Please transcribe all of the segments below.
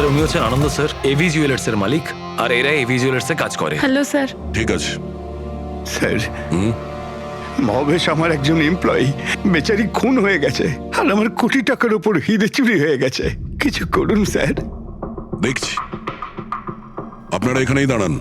উনি হচ্ছেন আনন্দ sir, AV jewellers এর মালিক, আর এরা এভি জুয়েলার্স এ কাজ করে। Hello sir. ঠিক আছে। স্যার, মহেশ আমার একজন এমপ্লয়ি, বেচারি খুন হয়ে গেছে, আর আমার কোটি টাকার উপর হিরে চুরি হয়ে গেছে। কিছু করুন স্যার। দেখছি, আপনারা এখানেই দাঁড়ান।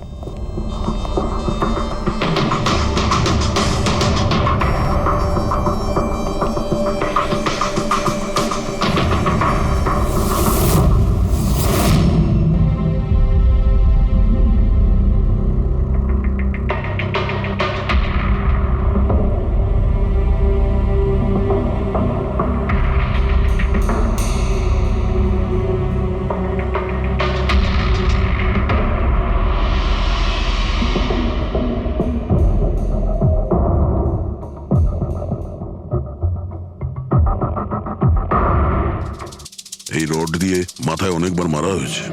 এই রড দিয়ে মাথায় অনেকবার মারা হয়েছে।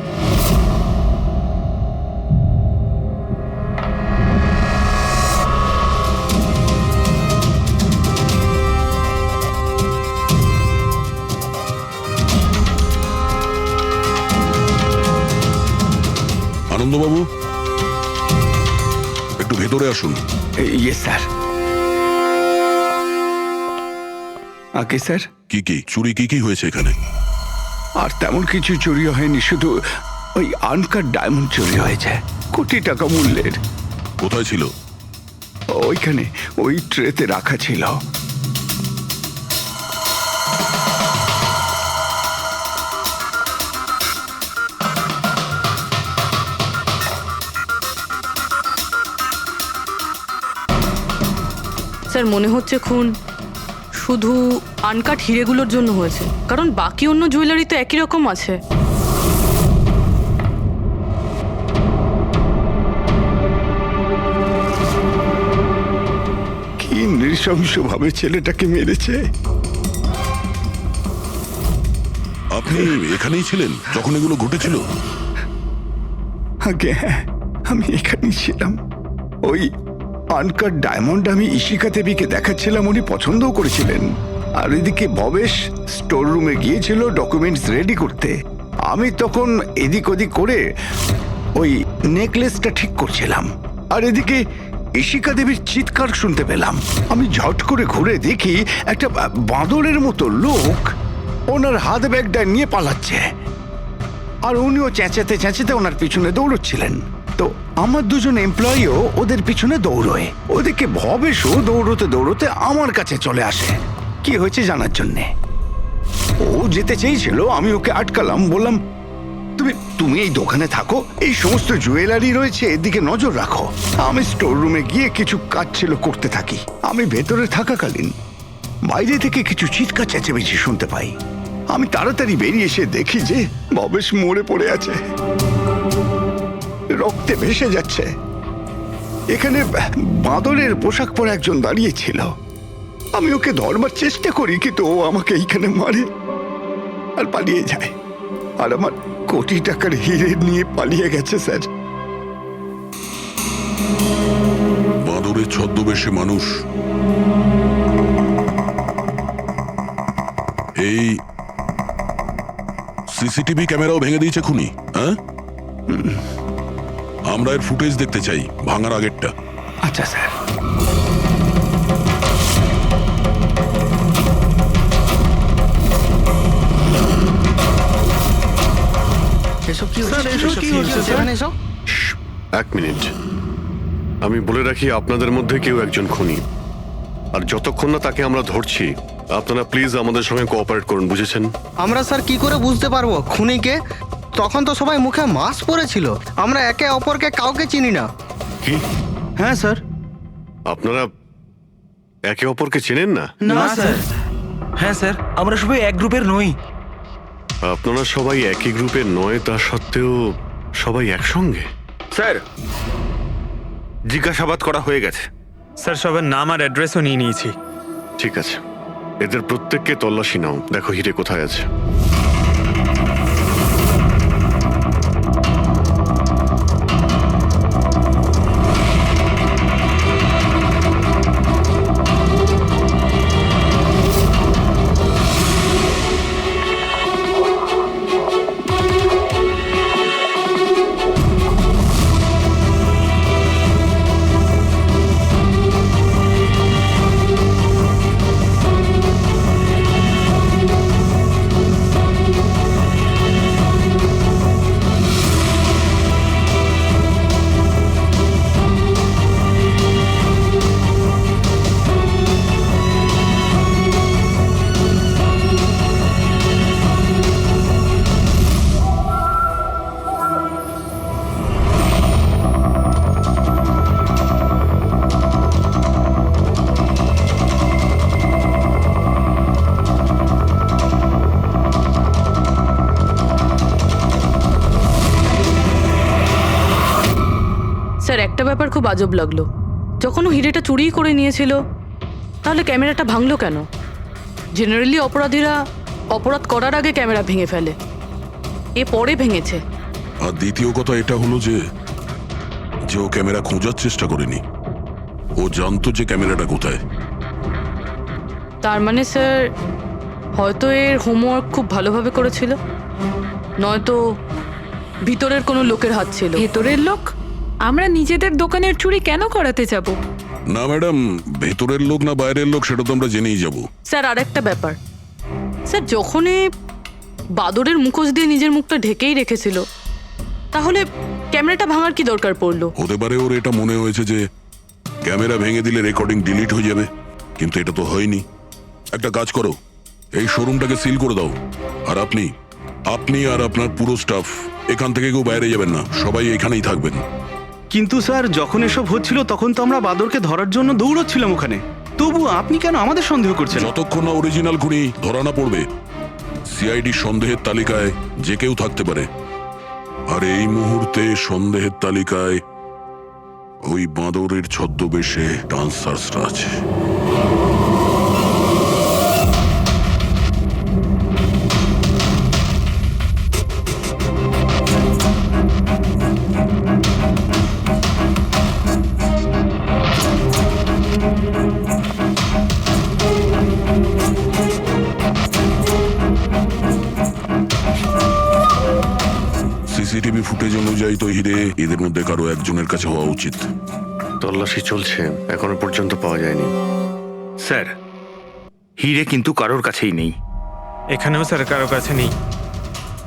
আনন্দবাবু, একটু ভেতরে আসুন। ইয়ে স্যার। আগে স্যার, কি চুরি কি হয়েছে এখানে? আর তেমন কিছু চুরি হয়নি, শুধু ওই আনকাট ডায়মন্ড চুরি হয়েছে, কোটি টাকা মূল্যের। কোথায় ছিল? ওইখানে ওই ট্রেতে রাখা ছিল। স্যার মনে হচ্ছে খুন শুধু আনকাট হিরেগুলোর জন্য হয়েছে, কারণ বাকি অন্য জুয়েলারি তো একই রকম আছে। কি নৃশংসভাবে ছেলেটাকে মেরেছে। আপনি এখানেই ছিলেন যখন এগুলো ঘটেছিল? আগে হ্যাঁ, আমি এখানেই ছিলাম। ওই আনকাট ডায়মন্ড আমি ইশিকা দেবীকে দেখাচ্ছিলাম, উনি পছন্দও করেছিলেন। আর এদিকে ভবেশ স্টোর রুমে গিয়েছিল ডকুমেন্টস রেডি করতে। আমি তখন এদিক ওদিক করে ওই নেকলেসটা ঠিক করছিলাম, আর এদিকে ইশিকা দেবীর চিৎকার শুনতে পেলাম। আমি ঝট করে ঘুরে দেখি একটা বাঁদরের মতো লোক ওনার হাত ব্যাগটা নিয়ে পালাচ্ছে, আর উনিও চেঁচাতে চেঁচাতে ওনার পিছনে দৌড়চ্ছিলেন। তো আমার দুজন এমপ্লয়িও ওদের পিছনে দৌড়োয়। ওদিকে ভবেশও দৌড়তে দৌড়তে আমার কাছে চলে আসে কি হয়েছে জানার জন্যে। ও যেতে চেয়েছিল, আমি ওকে আটকালাম, বললাম তুমি এই দোকানে থাকো, এই সমস্ত জুয়েলারি রয়েছে, এদিকে নজর রাখো। আমি স্টোর রুমে গিয়ে কিছু কাজ ছিল করতে থাকি। আমি ভেতরে থাকাকালীন বাইরে থেকে কিছু চিৎকার চেঁচামেচি শুনতে পাই। আমি তাড়াতাড়ি বেরিয়ে এসে দেখি যে ভবেশ মরে পড়ে আছে, রক্তে ভেসে যাচ্ছে। এখানে বাঁদরের পোশাক পরে একজন দাঁড়িয়ে ছিল। আমি ওকে ধরবার চেষ্টা করি, কিন্তু ও আমাকে এইখানে মারে আর পালিয়ে যায়। আর আমার কোটি টাকার হিরে নিয়ে পালিয়ে গেছে স্যার। বাঁদরের ছদ্মবেশে মানুষ এই সিসিটিভি ক্যামেরাও ভেঙে দিয়েছে খুনি। হ্যাঁ, আমরা এর ফুটেজ দেখতে চাই, ভাঙার আগেরটা। আচ্ছা স্যার। এক মিনিট, আমি বলে রাখি আপনাদের মধ্যে কেউ একজন খুনি, আর যতক্ষণ না তাকে আমরা ধরছি আপনারা প্লিজ আমাদের সঙ্গে কোঅপারেট করুন, বুঝেছেন? আমরা স্যার কি করে বুঝতে পারবো খুনিকে? তখন তো সবাই মুখে মাস্ক পরেছিল, আমরা একে অপরকে কাউকে চিনি না। কি? হ্যাঁ স্যার। আপনারা একে অপরকে চেনেন না? না স্যার। হ্যাঁ স্যার, আমরা সবাই এক গ্রুপের নই। আপনারা সবাই একই গ্রুপের নয়, তা সত্ত্বেও সবাই একসঙ্গে? স্যার, জিজ্ঞাসাবাদ করা হয়ে গেছে স্যার, সবার নাম আর অ্যাড্রেসও নিয়ে নিয়েছি। ঠিক আছে, এদের প্রত্যেককে তল্লাশি নাও, দেখো হিরে কোথায় আছে। একটা ব্যাপার খুব আজব লাগলো, যখন ও হিরেটা চুরি করে নিয়েছিল তাহলে ক্যামেরাটা ভাঙলো কেন? জেনারেলি অপরাধীরা অপরাধ করার আগে ক্যামেরা ভেঙে ফেলে, এ পরে ভেঙেছে। আর দ্বিতীয় কথা এটা হলো যে ও ক্যামেরা খোঁজার চেষ্টা করেনি, ও জানতো যে ক্যামেরাটা কোথায়। তার মানে স্যার হয়তো এর হোমওয়ার্ক খুব ভালোভাবে করেছিল, নয়তো ভিতরের কোনো লোকের হাত ছিল। ভেতরের লোক? আমরা নিজেদের দোকানের চুরি কেন করাতে যাব? না ম্যাডাম, ভেতরের লোক না বাইরের লোক সেটা তো আমরা জেনেই যাব। স্যার আর একটা ব্যাপার, স্যার যখন এ বাদরের মুখোশ দিয়ে নিজের মুখটা ঢেকেই রেখেছিল, তাহলে ক্যামেরাটা ভাঙার কি দরকার পড়লো? হতে পারে ওর এটা মনে হয়েছে যে ক্যামেরা ভেঙে দিলে রেকর্ডিং ডিলিট হয়ে যাবে, কিন্তু এটা তো হয়নি। একটা কাজ করো, এই শোরুমটাকে সিল করে দাও, আর আপনি আর আপনার পুরো স্টাফ এখান থেকে কেউ বাইরে যাবেন না, সবাই এখানেই থাকবেন। কিন্তু স্যার যখন এসব হচ্ছিল তখন তো আমরা বাদরকে ধরার জন্য দৌড়চ্ছিলাম ওখানে, তবু আপনি কেন আমাদের সন্দেহ করছেন? যতক্ষণ না অরিজিনাল খুনি ধরা না পড়বে, সিআইডি সন্দেহের তালিকায় যে কেউ থাকতে পারে। আর এই মুহূর্তে সন্দেহের তালিকায় ওই বাঁদরের ছদ্মবেশে ডান্সার্সরা আছে। সিসিটিভি ফুটেজ অনুযায়ী তো হিরে এদের মধ্যে কারো একজনের কাছে হওয়া উচিত। তল্লাশি চলছে, এখনো পর্যন্ত পাওয়া যায়নি। স্যার হিরে কিন্তু কারোর কাছেই নেই। এখানেও স্যার কারো কাছে নেই।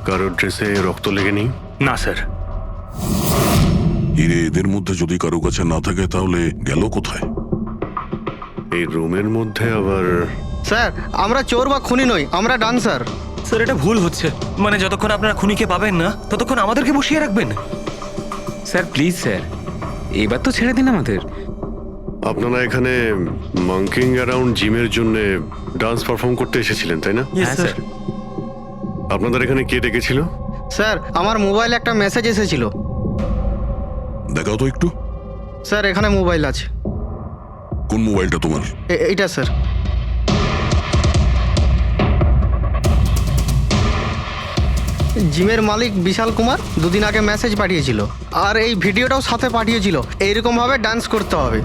কারোর ড্রেসে রক্ত লেগে নেই? না স্যার। হিরে এদের মধ্যে যদি কারো কাছে না থাকে তাহলে গেল কোথায়? এই রুমের মধ্যে আবার স্যার আমরা চোর বা খুনি নই, আমরা ডান্সার। স্যার এটা ভুল হচ্ছে, মানে যতক্ষণ আপনারা খুনিকে পাবেন না ততক্ষণ আমাদেরকে বসিয়ে রাখবেন। স্যার প্লিজ স্যার, এবার তো ছেড়ে দিন আমাদের। আপনারা এখানে মাঙ্কিং অ্যারাউন্ড জিমের জন্য ডান্স পারফর্ম করতে এসেছিলেন, তাই না? হ্যাঁ স্যার। আপনাদের এখানে কে ডেকেছিল? স্যার আমার মোবাইলে একটা মেসেজ এসেছিল। দেখাও তো একটু। স্যার এখানে মোবাইল আছে। কোন মোবাইলটা তোমার? এইটা স্যার। জিমের মালিক বিশাল কুমার দুদিন আগে মেসেজ পাঠিয়েছিল, আর এই ভিডিওটাও সাথে পাঠিয়েছিল। এইরকম ভাবে ডান্স করতে হবে।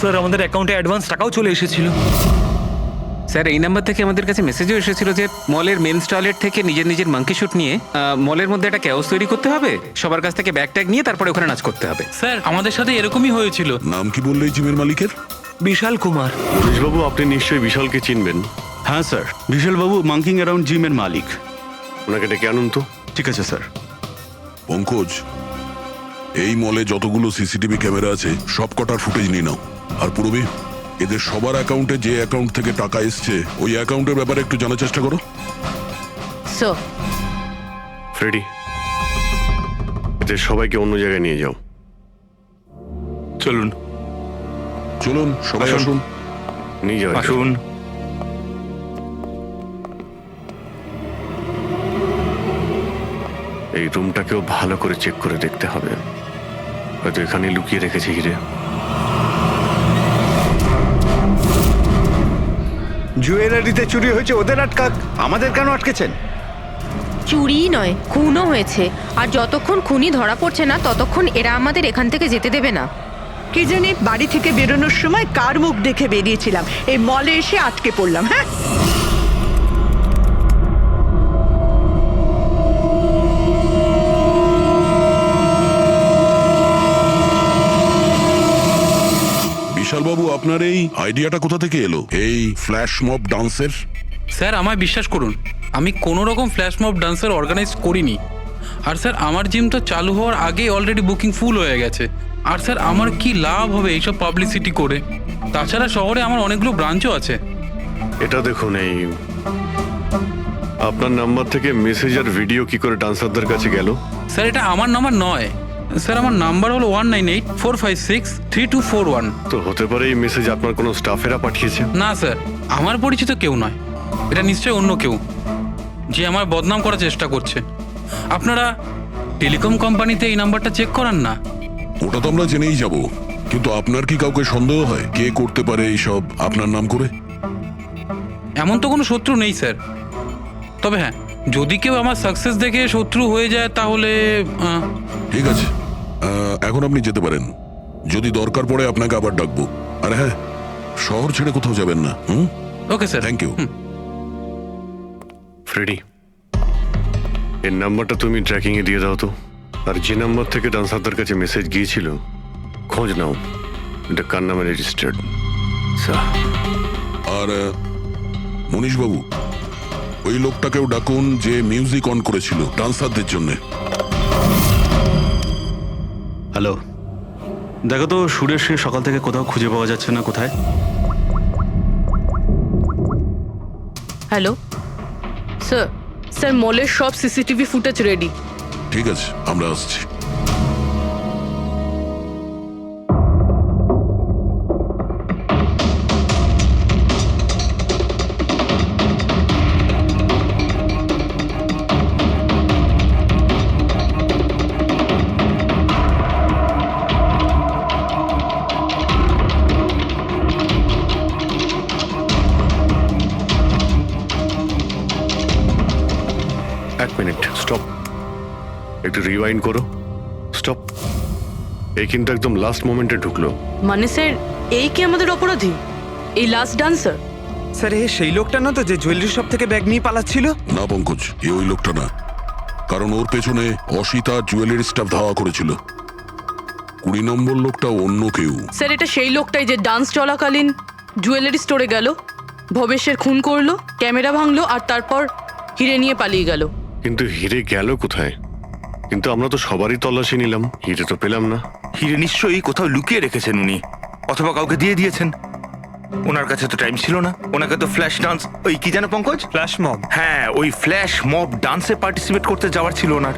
স্যার আমাদের অ্যাকাউন্টে অ্যাডভান্স টাকাও চলে এসেছিল। স্যার এই নাম্বার থেকে আমাদের কাছে মেসেজও এসেছিল যে মলের মেন্স টয়লেট থেকে নিজের মাঙ্কি শুট নিয়ে মলের মধ্যে একটা ক্যাওস তৈরি করতে হবে, সবার কাছ থেকে ব্যাগ ট্যাগ নিয়ে তারপরে ওখানে নাচ করতে হবে। স্যার আমাদের সাথে এরকমই হয়েছিল। নাম কি বললে জিমের মালিকের? বিশাল কুমার। পুলিশবাবু আপনি নিশ্চয়ই বিশালকে চিনবেন। হ্যাঁ স্যার, বিশালবাবু মাঙ্কিং অ্যারাউন্ড জিমের মালিক। ওনাকে ডেকে আনুন তো। ঠিক আছে স্যার। পঙ্কজ, এই মলে যতগুলো সিসিটিভি ক্যামেরা আছে সব কটার ফুটেজ নিয়ে নাও। আর পূরবী, এদের সবার অ্যাকাউন্টে যে অ্যাকাউন্ট থেকে টাকা এসছে ওই অ্যাকাউন্টের ব্যাপারে একটু জানার চেষ্টা করো। স্যার ফ্রেডি, এদের সবাইকে অন্য জায়গায় নিয়ে যাও। চলুন চলুন সবাই আসুন। নিয়ে যাও। আসুন। এই রুমটাকেও ভালো করে চেক করে দেখতে হবে, হয়তো এখানে লুকিয়ে রেখেছে হিরে। জুয়েলারিতে চুরি হয়েছে, ওদের আটকাক, আমাদের কেন আটকেছেন? চুরি নয়, খুনও হয়েছে। আর যতক্ষণ খুনি ধরা পড়ছে না ততক্ষণ এরা আমাদের এখান থেকে যেতে দেবে না। কে জানি বাড়ি থেকে বেরোনোর সময় কার মুখ দেখে বেরিয়েছিলাম, এই মলে এসে আটকে পড়লাম। হ্যাঁ বিশালবাবু, আপনার এই আইডিয়াটা কোথা থেকে এলো, এই ফ্ল্যাশ মব ডান্সের? স্যার আমায় বিশ্বাস করুন, আমি কোনো রকম ফ্ল্যাশ মব ডান্সার অর্গানাইজ করিনি। আর স্যার আমার জিম তো চালু হওয়ার আগেই অলরেডি বুকিং ফুল হয়ে গেছে। আর স্যার আমার কি লাভ হবে এইসব পাবলিসিটি করে? তাছাড়া শহরে আমার অনেকগুলো ব্রাঞ্চও আছে। এটা দেখুন, এই আপনার নাম্বার থেকে মেসেজ আর ভিডিও কি করে ডান্সারদের কাছে গেল? স্যার এটা আমার নাম্বার নয়, স্যার আমার নাম্বার হলো 1984563241। তো হতে পারে এই মেসেজ আপনার কোনো স্টাফেরা পাঠিয়েছে। না স্যার, আমার পরিচিত কেউ নয়, এটা নিশ্চয়ই অন্য কেউ যে আমার বদনাম করার চেষ্টা করছে। আপনারা টেলিকম কোম্পানিতে এই নাম্বারটা চেক করান না। ওটা তো আমরা জেনেই যাব, কিন্তু আপনার কি কাউকে সন্দেহ হয় কে করতে পারে এইসব আপনার নাম করে? এমন তো কোনো শত্রু নেই স্যার, তবে হ্যাঁ যদি কেউ আমার সাকসেস দেখে শত্রু হয়ে যায় তাহলে ঠিক আছে, এখন আপনি যেতে পারেন। যদি দরকার পড়ে আপনাকে আবার ডাকবো। আর হ্যাঁ, শহর ছেড়ে কোথাও যাবেন না। Okay sir, thank you. Freddy, এর নাম্বারটা তুমি ট্র্যাকিং এ দিয়ে দাও তো। আর যে নাম্বার থেকে ডান্সারদের কাছে মেসেজ গিয়েছিল খোঁজ নাও, এটা কার নামে রেজিস্টার্ড। আর মনীশ বাবু, ওই লোকটাকেও ডাকুন যে মিউজিক অন করেছিল ডান্সারদের জন্য। হ্যালো, দেখো তো সুরেশকে সকাল থেকে কোথাও খুঁজে পাওয়া যাচ্ছে না। কোথায়? হ্যালো স্যার, স্যার মলের সব সিসিটিভি ফুটেজ রেডি। ঠিক আছে, আমরা আসছি। এক মিনিট, স্টপ, একটু রিওয়াইন্ড করো। স্টপ, এই কিন্তু একদম লাস্ট মোমেন্টে ঢুকলো। মানে স্যার এই কি আমাদের অপরাধী, এই লাস্ট ডান্সার? স্যার এ সেই লোকটা না তো যে জুয়েলারি শপ থেকে ব্যাগ নিয়ে পালাচ্ছিল? না পঙ্কজ, এ ওই লোকটা না, কারণ ওর পেছনে অসিতা জুয়েলারি স্টাফ ধাওয়া করেছিল। 20 নম্বর লোকটা অন্য কেউ। স্যার এটা সেই লোকটাই যে ডান্স চলাকালীন জুয়েলারি স্টোরে গেল, ভবেশের খুন করলো, ক্যামেরা ভাঙলো আর তারপর হিরে নিয়ে পালিয়ে গেল। কিন্তু হিরে গেল কোথায়? কিন্তু আমরা তো সবারই তল্লাশি নিলাম, হিরে তো পেলাম না। হিরে নিশ্চয়ই কোথাও লুকিয়ে রেখেছেন উনি, অথবা কাউকে দিয়ে দিয়েছেন। ওনার কাছে তো টাইম ছিল না, ওনাকে তো ফ্ল্যাশ ডান্স, ওই কি জানো পঙ্কজ, ফ্ল্যাশ মব। হ্যাঁ ওই ফ্ল্যাশ মব ডান্সে পার্টিসিপেট করতে যাওয়ার ছিল ওনার।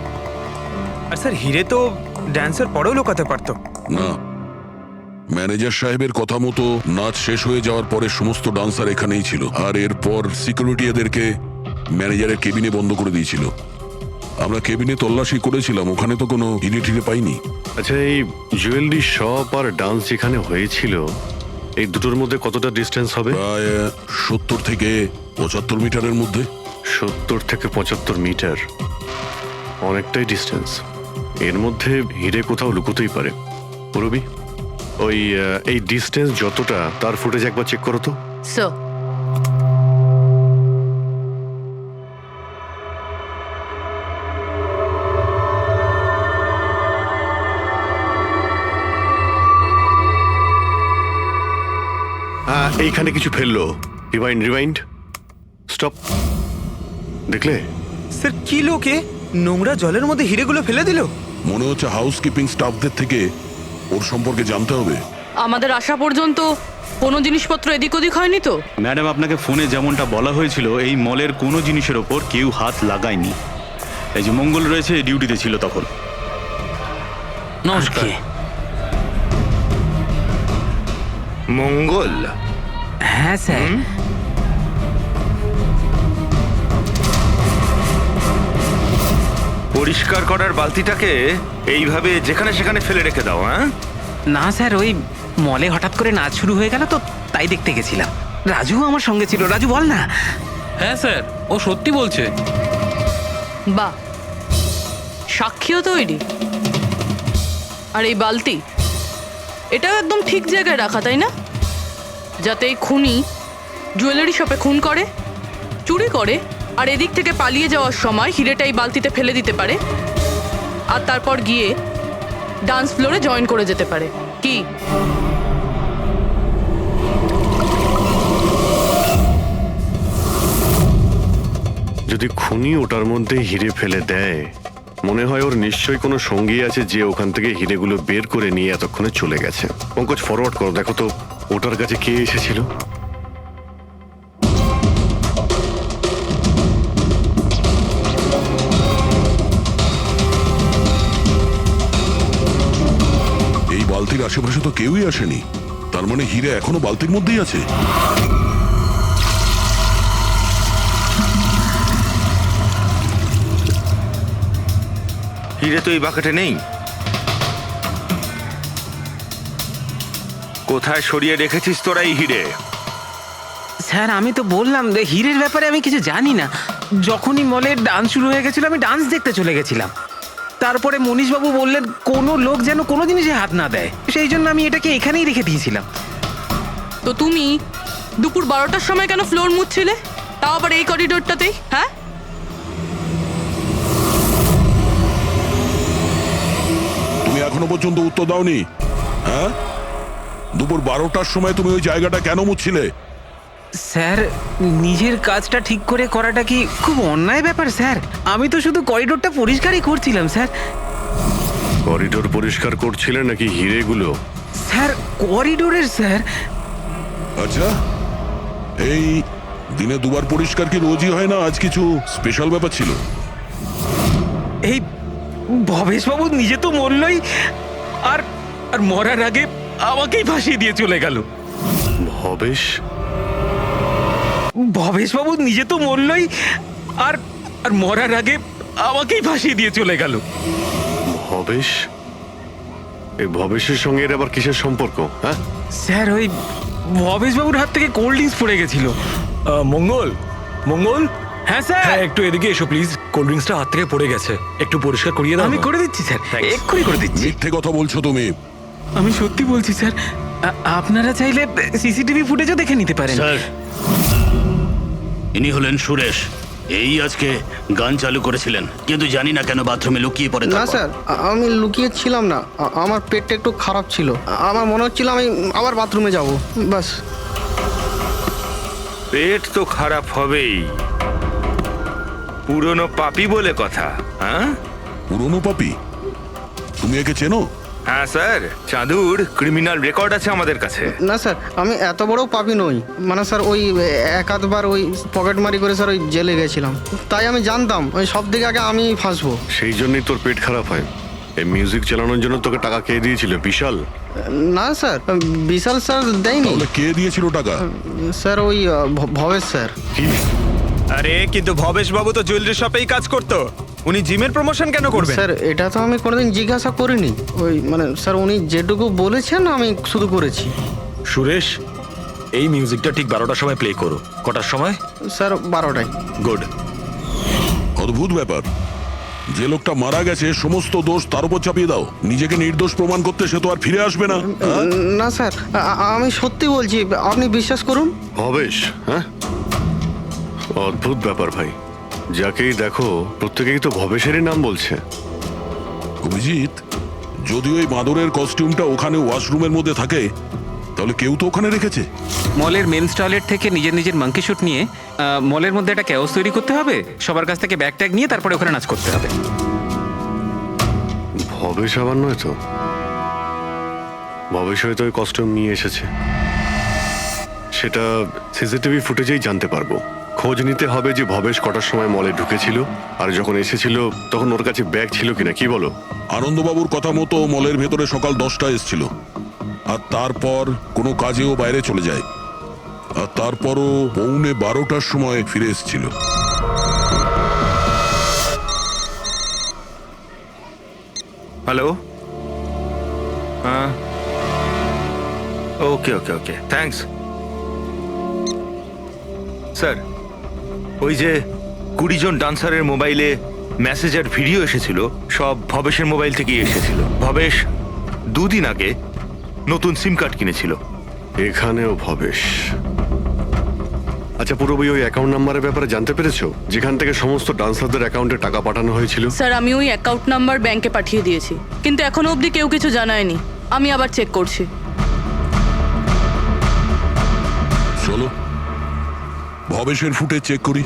আর স্যার হিরে তো ড্যান্সের পরেও লুকাতে পারতো। না, ম্যানেজার সাহেবের কথা মতো নাচ শেষ হয়ে যাওয়ার পরে সমস্ত ডান্সার এখানেই ছিল, আর এরপর সিকিউরিটি এদেরকে ম্যানেজারের কেবিনে বন্ধ করে দিয়েছিল। আমরা কেবিনে তল্লাশি করেছিলাম, ওখানে তো কোনো হিরে ঠিরে পাইনি। আচ্ছা, এই জুয়েলারি শপ আর ডান্স যেখানে হয়েছিল এই দুটোর মধ্যে কতটা ডিস্টেন্স হবে? প্রায় 70 থেকে 75 মিটারের মধ্যে। 70 থেকে 75 মিটার, অনেকটাই ডিস্টেন্স। এর মধ্যে হিরে কোথাও লুকোতেই পারে। রবি, ওই এই ডিস্টেন্স যতটা তার ফুটেজ একবার চেক করো তো। স্যার এইখানে কিছু ফেললো। Rewind, rewind, stop. দেখলে? স্যার কি লোকে নোংরা জলের মধ্যে হিরেগুলো ফেলে দিল? মনে হচ্ছে হাউসকিপিং স্টাফদের থেকে ওর সম্পর্কে জানতে হবে। আমাদের আসা পর্যন্ত কোনো জিনিসপত্র এদিক ওদিক হয়নি তো? ম্যাডাম, আপনাকে ফোনে যেমনটা বলা হয়েছিল এই মলের কোনো জিনিসের ওপর কেউ হাত লাগায়নি। এই যে মঙ্গল রয়েছে, ডিউটিতে ছিল তখন। নমস্কার। মঙ্গল? হ্যাঁ স্যার। পরিষ্কার করার বালতিটাকে এইভাবে যেখানে সেখানে ফেলে রেখে দাও। হ্যাঁ না স্যার, ওই মলে হঠাৎ করে নাচ শুরু হয়ে গেল তো তাই দেখতে গেছিলাম। রাজু আমার সঙ্গে ছিল। রাজু বল না। হ্যাঁ স্যার, ও সত্যি বলছে। বাহ, সাক্ষীও তৈরি। আর এই বালতি, এটাও একদম ঠিক জায়গায় রাখা, তাই না? যাতে এই খুনি জুয়েলারি শপে খুন করে, চুরি করে, আর এদিক থেকে পালিয়ে যাওয়ার সময় হিরেটা এই বালতিতে ফেলে দিতে পারে, আর তারপর গিয়ে ডান্স ফ্লোরে জয়েন করে যেতে পারে। কি যদি খুনি ওটার মধ্যে হিরে ফেলে দেয়, মনে হয় ওর নিশ্চয়ই কোনো সঙ্গী আছে যে ওখান থেকে হিরেগুলো বের করে নিয়ে এতক্ষণে চলে গেছে। পঙ্কজ, ফরওয়ার্ড করো, দেখো তো ওটার কাছে কে এসেছিল। বালতির আশেপাশে তো কেউই আসেনি, তার মানে হিরে এখনো বালতির মধ্যেই আছে। হিরে তো এই বাকেটে নেই। কোথায় সরিয়ে রেখেছিস তোরা এই হিরে? স্যার আমি তো বললাম যে হীরের ব্যাপারে আমি কিছু জানি না। যখনই মলের ডান্স শুরু হয়ে গেছিল আমি ডান্স দেখতে চলে গেছিলাম। তারপরে মনীশবাবু বললেন কোনো লোক যেন কোনো জিনিসে হাত না দেয়, সেই জন্য আমি এটাকে এখানেই রেখে দিয়েছিলাম। তো তুমি দুপুর 12টার সময় কেন ফ্লোর মুছছিলে, তাও আবার এই করিডোরটাতেই? হ্যাঁ, তুমি এখনো পর্যন্ত উত্তর দাওনি। হ্যাঁ, দুপুর 12টার সময় তুমি ওই জায়গাটা কেন মুছছিলে? স্যার নিজের কাজটা ঠিক করে করাটা কি খুব অন্যায় ব্যাপার স্যার? আমি তো শুধু করিডোরটা পরিষ্কারই করছিলাম স্যার। করিডোর পরিষ্কার করছিলেন নাকি হিরেগুলো? স্যার করিডোরের স্যার। আচ্ছা, এই দিনে দুবার পরিষ্কার কি রোজই হয় না? আজ কিছু স্পেশাল ব্যাপার ছিল? এই ভবেশবাবু নিজে তো মরলই, আর আর মরার আগে আমাকেই ফাঁসিয়ে দিয়ে চলে গেল। ভবেশবাবু নিজে তো মরলই, আর আর মরার আগে আমাকেই ফাঁসিয়ে দিয়ে চলে গেল। ভবেশ? এই ভবেশের সঙ্গে এর আবার কিসের সম্পর্ক? হ্যাঁ স্যার ওই ভবেশবাবুর হাত থেকে কোল্ড ড্রিঙ্কস পড়ে গেছিল। মঙ্গল, মঙ্গল, হ্যাঁ স্যার। হ্যাঁ একটু এদিকে এসো প্লিজ। কোল্ড ড্রিঙ্কসটা হাত থেকে পড়ে গেছে, একটু পরিষ্কার করিয়ে দাও। আমি করে দিচ্ছি স্যার, এক্ষুনি করে দিচ্ছি। মিথ্যে কথা বলছো তুমি। আমি সত্যি বলছি স্যার, আপনারা চাইলে সিসিটিভি ফুটেজও দেখে নিতে পারেন। স্যার, ইনি হলেন সুরেশ। এই আজকে গান চালু করেছিলেন, কিন্তু জানি না কেন বাথরুমে লুকিয়ে পড়ে। না স্যার, আমি লুকিয়ে ছিলাম না, আমার পেটটা একটু খারাপ ছিল, আমার মনে হচ্ছিল আমি আবার বাথরুমে যাব, বাস। পেট তো খারাপ হবেই, পুরনো পাপি বলে কথা। হ্যাঁ, পুরনো পাপি? তুমি একে চেনো? হ্যাঁ স্যার, চাঁদুর ক্রিমিনাল রেকর্ড আছে আমাদের কাছে। না স্যার, আমি এত বড় পাপি নই, মানে স্যার ওই এক আধবার ওই পকেটমারি করে স্যার ওই জেলে গেছিলাম, তাই আমি জানতাম ওই সব থেকে আগে আমি ফাঁসবো। সেই জন্যই তোর পেট খারাপ হয়। এই মিউজিক চালানোর জন্য তোকে টাকা কে দিয়েছিল? বিশাল? না স্যার, বিশাল স্যার দেয়নি। তাহলে কে দিয়েছিল টাকা? স্যার ওই ভবেশ স্যার। কি? আরে কিন্তু ভবেশ বাবু তো জুয়েলারি শপেই কাজ করতো, উনি জিমের প্রমোশন কেন করবেন? স্যার এটা তো আমি কোনোদিন জিজ্ঞাসা করিনি, ওই মানে স্যার উনি যেটুকু বলেছেন আমি শুধু করেছি। সুরেশ, এই মিউজিকটা ঠিক 12টার সময় প্লে করো। কটার সময়? স্যার 12টায়। গুড। অদ্ভুত ব্যাপার, যে লোকটা মারা গেছে সমস্ত দোষ তার উপর চাপিয়ে দাও। নিজেকে নির্দোষ প্রমাণ করতে সে তো আর ফিরে আসবে না। না স্যার, আমি সত্যি বলছি, আপনি বিশ্বাস করুন। ভবেশ? হ্যাঁ, অদ্ভুত ব্যাপার ভাই। যাকেই দেখো প্রত্যেকেই তো ভবেশেরই নাম বলছে। অভিজিৎ, যদি ওই বাঁদরের কস্টিউমটা ওখানে ওয়াশরুমের মধ্যে থাকে, তাহলে কেউ তো ওখানে রেখেছে। মলের মেন্স টয়লেট থেকে নিজের নিজের মাঙ্কি শুট নিয়ে মলের মধ্যে একটা ক্যাওস তৈরি করতে হবে, সবার কাছ থেকে ব্যাগ ট্যাগ নিয়ে তারপরে ওখানে নাচ করতে হবে। ভবেশ আবার নয় তো? ভবেশ হয়তো ওই কস্টিউম নিয়ে এসেছে, সেটা সিসিটিভি ফুটেজেই জানতে পারবো। খোঁজ নিতে হবে যে ভবেশ কটার সময় মলে ঢুকেছিল, আর যখন এসেছিল তখন ওর কাছে ব্যাগ ছিল কিনা। কি বলো? আনন্দবাবুর কথা মতো মলের ভেতরে সকাল 10টায় এসেছিল, আর তারপর কোনো কাজেও বাইরে চলে যায়, আর তারপরও পৌনে 12টার সময় ফিরে এসেছিল। হ্যালো, হ্যাঁ, ওকে ওকে ওকে, থ্যাঙ্কস স্যার। ওই যে 20 জন ডান্সারের মোবাইলে মেসেজ আর ভিডিও এসেছিল, সব ভবেশের মোবাইল থেকেই এসেছিল। ভবেশ 2 দিন আগে নতুন সিম কার্ড কিনেছিল। এখানেও ভবেশ? আচ্ছা পুরোপুরি ওই অ্যাকাউন্ট নাম্বারের ব্যাপারে জানতে পেরেছো, যেখান থেকে সমস্ত ডান্সারদের অ্যাকাউন্টে টাকা পাঠানো হয়েছিল? স্যার আমি ওই অ্যাকাউন্ট নাম্বার ব্যাংকে পাঠিয়ে দিয়েছি, কিন্তু এখনো অবধি কেউ কিছু জানায়নি। আমি আবার চেক করছি। চলো ভবেশের ফুটেজ চেক করি।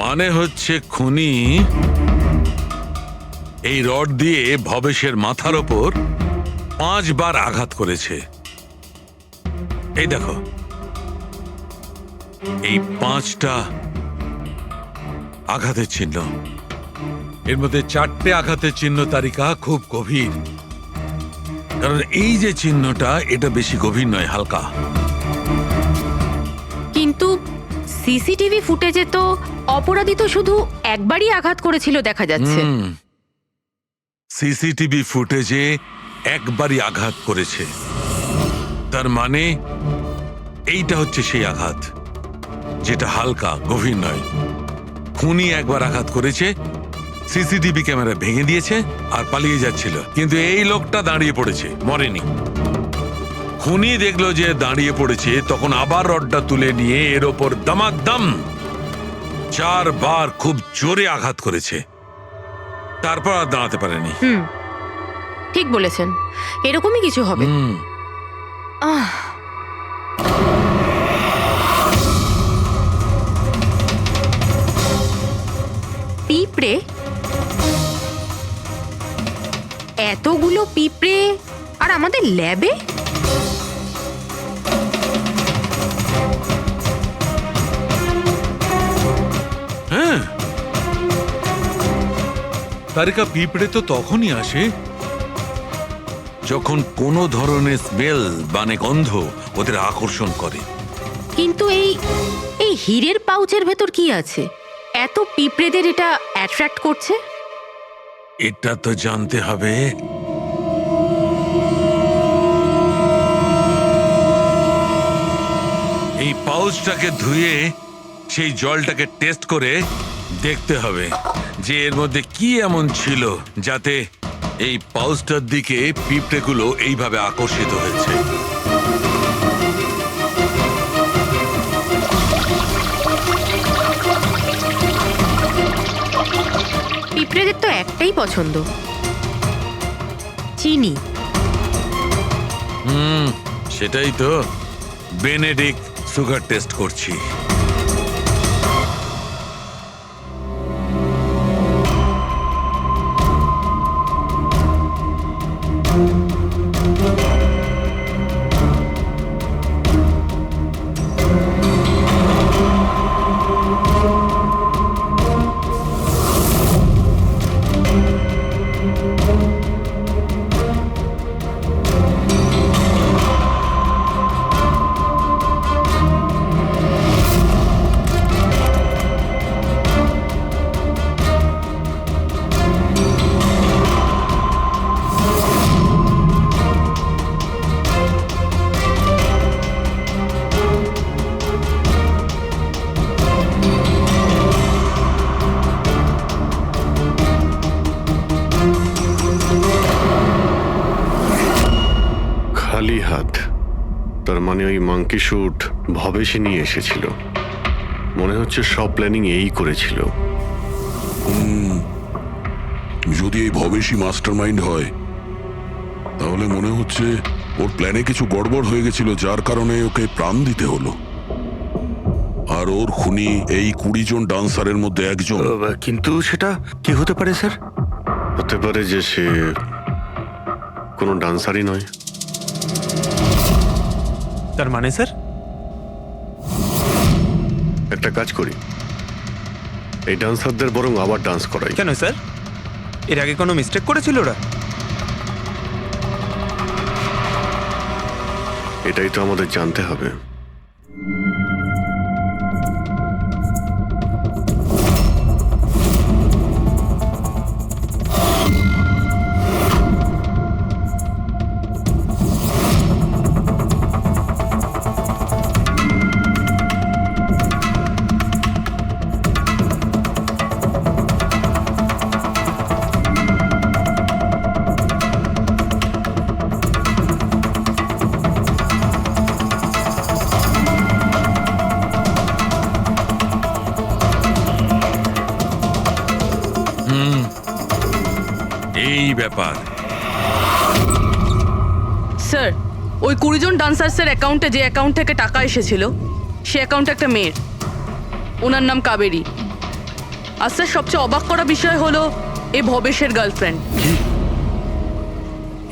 মানে হচ্ছে খুনি এই রড দিয়ে ভবেশের মাথার ওপর 5 বার আঘাত করেছে। এই দেখো, এই 5টা আঘাতের চিহ্ন। এর মধ্যে 4টে আঘাতের চিহ্ন তারিকা খুব গভীর, কারণ এই যে চিহ্নটা এটা বেশি গভীর নয়, হালকা। কিন্তু সিসিটিভি ফুটেজে তো অপরাধী তো শুধু একবারই আঘাত করেছিল দেখা যাচ্ছে। সিসিটিভি ফুটেজে একবারই আঘাত করেছে, তার মানে এইটা হচ্ছে সেই আঘাত যেটা হালকা, গভীর নয়। খুনি একবার আঘাত করেছে, সিসিটিভি ক্যামেরা ভেঙে দিয়েছে আর পালিয়ে যাচ্ছিল, কিন্তু এই লোকটা দাঁড়িয়ে পড়েছে, মরেনি। খুনি দেখলো যে দাঁড়িয়ে পড়েছে, তখন আবার রডটা তুলে নিয়ে এর ওপর দামাদাম 4 বার খুব জোরে আঘাত করেছে, তারপর আর দাঁড়াতে পারেনি। ঠিক বলেছেন, এরকমই কিছু হবে। আহ, পিঁপড়ে, এতগুলো পিঁপড়ে আর আমাদের ল্যাবে? হ্যাঁ, তারিকা পিঁপড়ে তো তখনই আসে যখন কোনো ধরনের স্মেল মানে গন্ধ ওদের আকর্ষণ করে। কিন্তু এই হীরের পাউচের ভেতর কি আছে? এত পিঁপড়েদের এটা অ্যাট্রাক্ট করছে? এটা তো জানতে হবে। এই পাউচটাকে ধুয়ে সেই জলটাকে টেস্ট করে দেখতে হবে যে এর মধ্যে কি এমন ছিল যাতে এই পাউচটার দিকে পিঁপড়েগুলো এইভাবে আকর্ষিত হয়েছে। পিঁপড়েদের তো একটাই পছন্দ, চিনি। সেটাই তো, বেনেডিক্ট সুগার টেস্ট করছি। খালি হাত, তার মানে ওই মাঙ্কি শুট ভবেশে নিয়ে এসেছিল। মনে হচ্ছে সব প্ল্যানিং এই করেছিল। যদি এই ভবেশী মাস্টার মাইন্ড হয় তাহলে মনে হচ্ছে ওর প্ল্যানে কিছু গড়বড় হয়ে গেছিল, যার কারণে ওকে প্রাণ দিতে হলো। আর ওর খুনি এই 20 জন ডান্সারের মধ্যে একজন। কিন্তু সেটা কি হতে পারে স্যার? হতে পারে যে সে কোনো ডান্সারই নয়। তার মানে স্যার? একটা কাজ করি, এই ডান্সারদের বরং আবার ডান্স করাই। কেন স্যার, এর আগে কোনো মিস্টেক করেছিল ওরা? এটাই তো আমাদের জানতে হবে। এই ব্যাপার স্যার, ওই 20 জন ডান্সার্সের অ্যাকাউন্টে যে অ্যাকাউন্ট থেকে টাকা এসেছিল সে অ্যাকাউন্টে একটা মেয়ের, ওনার নাম কাবেরী। আর স্যার, সবচেয়ে অবাক করা বিষয় হলো এ ভবেশের গার্লফ্রেন্ড।